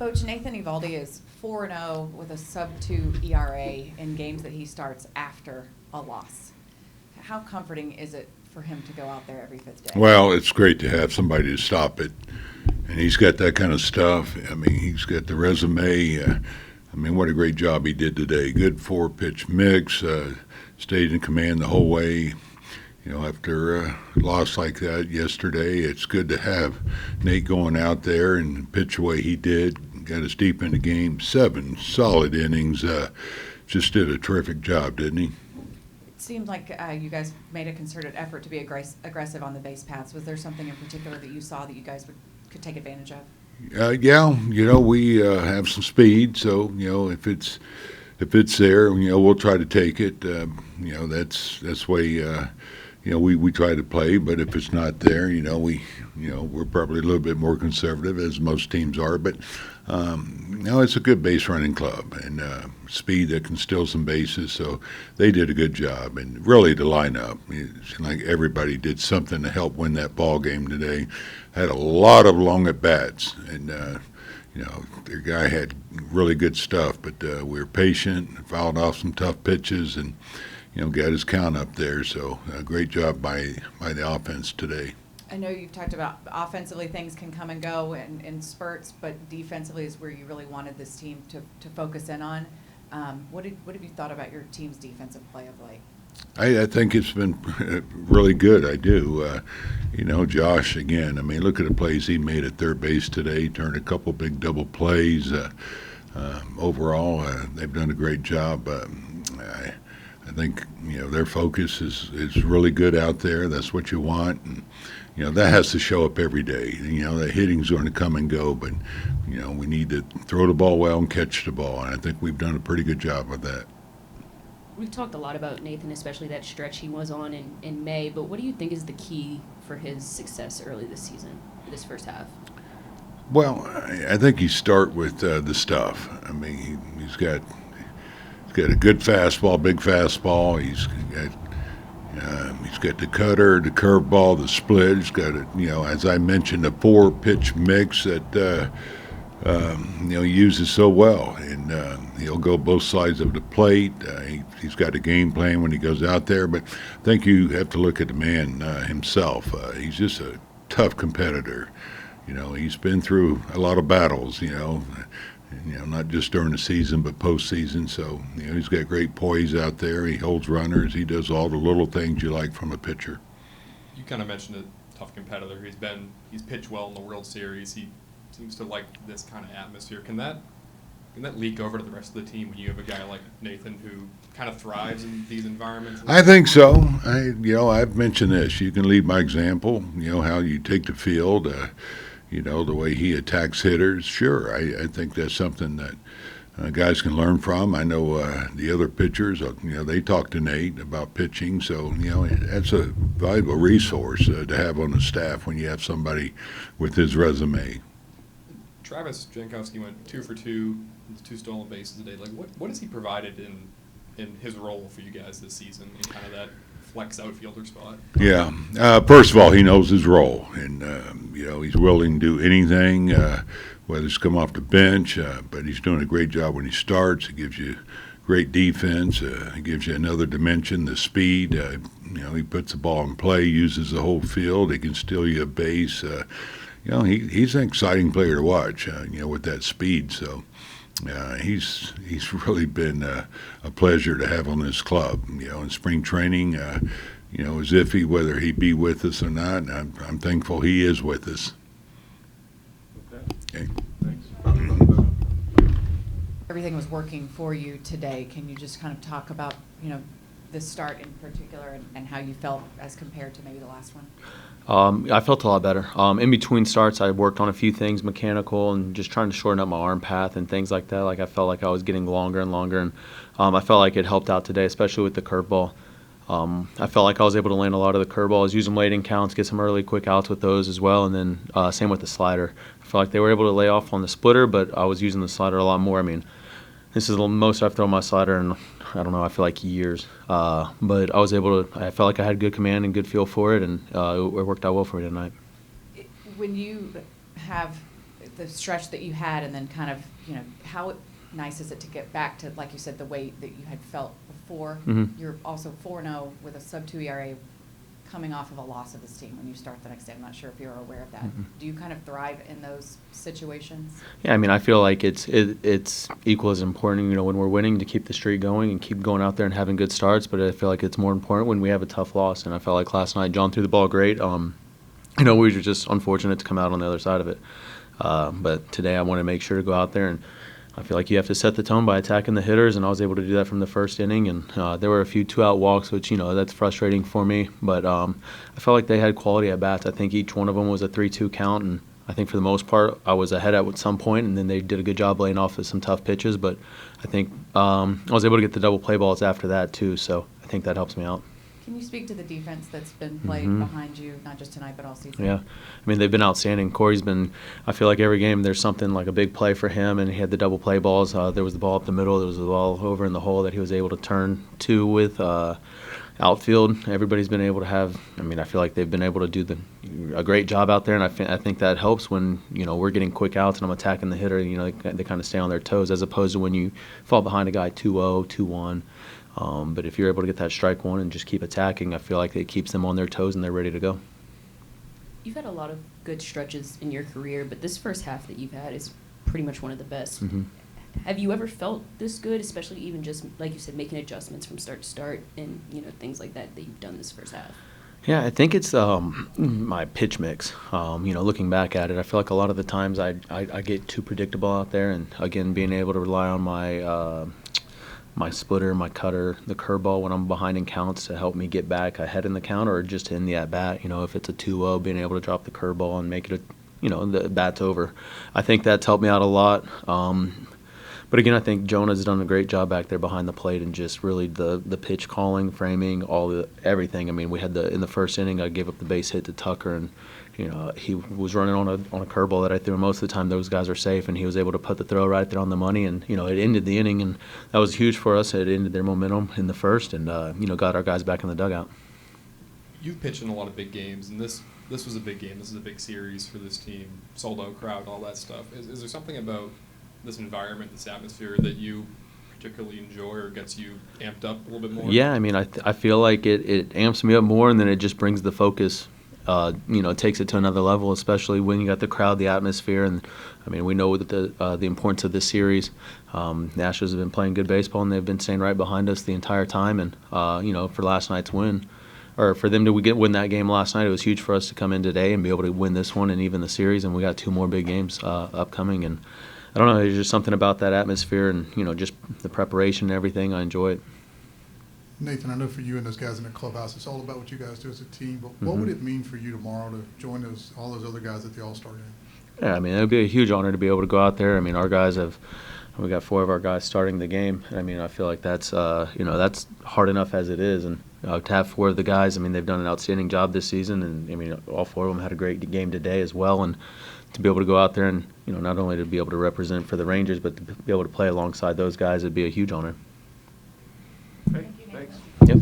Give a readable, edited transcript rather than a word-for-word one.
Coach, Nathan Eovaldi is 4-0 with a sub-2 ERA in games that he starts after a loss. How comforting is it for him to go out there every fifth day? Well, it's great to have somebody to stop it, and he's got that kind of stuff. I mean, he's got the resume. I mean, what a great job he did today. Good four-pitch mix, stayed in command the whole way. You know, after a loss like that yesterday, it's good to have Nate going out there and pitch the way he did. Got us deep in the game, 7 solid innings. Just did a terrific job, didn't he? It seemed like you guys made a concerted effort to be aggressive on the base paths. Was there something in particular that you saw that you guys could take advantage of? Yeah, you know, we have some speed, so, you know, if it's there, you know, we'll try to take it. You know, that's the way you know, we try to play, but if it's not there, we're probably a little bit more conservative, as most teams are. But it's a good base running club and speed that can steal some bases. So they did a good job, and really the lineup, it seemed like everybody did something to help win that ball game today. Had a lot of long at bats, and their guy had really good stuff, but we were patient, fouled off some tough pitches, and got his count up there. So great job by the offense today. I know you've talked about offensively things can come and go in spurts, but defensively is where you really wanted this team to focus in on. What have you thought about your team's defensive play of late? I think it's been really good. I do. Josh, again, I mean, look at the plays he made at third base today, turned a couple big double plays. Overall, they've done a great job. I think their focus is really good out there. That's what you want, and that has to show up every day. The hitting's going to come and go, but we need to throw the ball well and catch the ball, and I think we've done a pretty good job of that. We've talked a lot about Nathan, especially that stretch he was on in May, but what do you think is the key for his success early this season, this first half? Well, I think you start with the stuff. I mean, he's got a good fastball, big fastball. He's got the cutter, the curveball, the split. He's got as I mentioned, a 4-pitch mix that he uses so well, and he'll go both sides of the plate. He's got a game plan when he goes out there, but I think you have to look at the man himself. He's just a tough competitor. He's been through a lot of battles. Not just during the season, but postseason. So, he's got great poise out there. He holds runners. He does all the little things you like from a pitcher. You kind of mentioned a tough competitor. He's pitched well in the World Series. He seems to like this kind of atmosphere. Can that leak over to the rest of the team when you have a guy like Nathan who kind of thrives in these environments? I think so. I've mentioned this. You can lead by example. How you take the field. The way he attacks hitters, sure. I think that's something that guys can learn from. I know the other pitchers, they talk to Nate about pitching, so, that's a valuable resource to have on the staff when you have somebody with his resume. Travis Jankowski went 2 for 2, 2 stolen bases today. Like, what has he provided in his role for you guys this season in kind of that flex outfielder spot? Yeah. First of all, he knows his role, and he's willing to do anything, whether it's come off the bench. But he's doing a great job when he starts. He gives you great defense. He gives you another dimension, the speed. He puts the ball in play, uses the whole field. He can steal you a base. He's an exciting player to watch. With that speed. So. He's really been a pleasure to have on this club. In spring training, as iffy whether he be with us or not. I'm thankful he is with us. Okay. Thanks. Everything was working for you today. Can you just kind of talk about this start in particular and how you felt as compared to maybe the last one? I felt a lot better. In between starts, I worked on a few things, mechanical, and just trying to shorten up my arm path and things like that. Like I felt like I was getting longer and longer, and I felt like it helped out today, especially with the curveball. I felt like I was able to land a lot of the curveballs, use them late in counts, get some early quick outs with those as well, and then same with the slider. I felt like they were able to lay off on the splitter, but I was using the slider a lot more. I mean, this is the most I've thrown my slider in, I don't know, I feel like years. But I felt like I had good command and good feel for it, and it worked out well for me tonight. When you have the stretch that you had, and then kind of, how nice is it to get back to, like you said, the way that you had felt before? Mhm. You're also 4-0 with a sub-2 ERA coming off of a loss of this team when you start the next day. I'm not sure if you're aware of that. Mhm. Do you kind of thrive in those situations? Yeah, I mean, I feel like it's equal as important, when we're winning to keep the streak going and keep going out there and having good starts. But I feel like it's more important when we have a tough loss. And I felt like last night John threw the ball great. We were just unfortunate to come out on the other side of it. But today I want to make sure to go out there, and I feel like you have to set the tone by attacking the hitters, and I was able to do that from the first inning. And there were a few 2-out walks, which, that's frustrating for me. But I felt like they had quality at bats. I think each one of them was a 3-2 count, and I think for the most part I was ahead at some point, and then they did a good job laying off of some tough pitches. But I think I was able to get the double play balls after that too, so I think that helps me out. Can you speak to the defense that's been played Mhm. behind you, not just tonight, but all season? Yeah, I mean, they've been outstanding. Corey's been, I feel like every game there's something like a big play for him, and he had the double play balls. There was the ball up the middle, there was the ball over in the hole that he was able to turn to with outfield. Everybody's been able to have, I feel like they've been able to do a great job out there, and I think that helps when, we're getting quick outs and I'm attacking the hitter. They kind of stay on their toes, as opposed to when you fall behind a guy 2-0, 2-1. But if you're able to get that strike one and just keep attacking, I feel like it keeps them on their toes and they're ready to go. You've had a lot of good stretches in your career, but this first half that you've had is pretty much one of the best. Mhm. Have you ever felt this good, especially even just, like you said, making adjustments from start to start and, things like that you've done this first half? Yeah, I think it's my pitch mix. Looking back at it, I feel like a lot of the times I get too predictable out there, and again, being able to rely on my splitter, my cutter, the curveball when I'm behind in counts to help me get back ahead in the count or just in the at-bat. If it's a 2-0, being able to drop the curveball and make it the bat's over. I think that's helped me out a lot. But again, I think Jonah's done a great job back there behind the plate, and just really the pitch calling, framing, everything. We had in the first inning, I gave up the base hit to Tucker, and he was running on a curveball that I threw. Most of the time, those guys are safe, and he was able to put the throw right there on the money, and it ended the inning, and that was huge for us. It ended their momentum in the first, and got our guys back in the dugout. You've pitched in a lot of big games, and this was a big game. This is a big series for this team. Sold-out crowd, all that stuff. Is there something about this environment, this atmosphere, that you particularly enjoy or gets you amped up a little bit more? Yeah, I feel like it amps me up more, and then it just brings the focus. It takes it to another level, especially when you got the crowd, the atmosphere, and we know that the importance of this series. The Astros have been playing good baseball, and they've been staying right behind us the entire time. And for last night's win, or for them to win that game last night, it was huge for us to come in today and be able to win this one and even the series. And we got 2 more big games upcoming, and I don't know, there's just something about that atmosphere and just the preparation and everything. I enjoy it. Nathan, I know for you and those guys in the clubhouse, it's all about what you guys do as a team, but what would it mean for you tomorrow to join all those other guys at the All-Star game? Yeah, it would be a huge honor to be able to go out there. Our guys we got 4 of our guys starting the game. I feel like that's that's hard enough as it is, and to have 4 of the guys, they've done an outstanding job this season, and all 4 of them had a great game today as well, and to be able to go out there and not only to be able to represent for the Rangers, but to be able to play alongside those guys, it'd be a huge honor. Okay, thanks. Yep.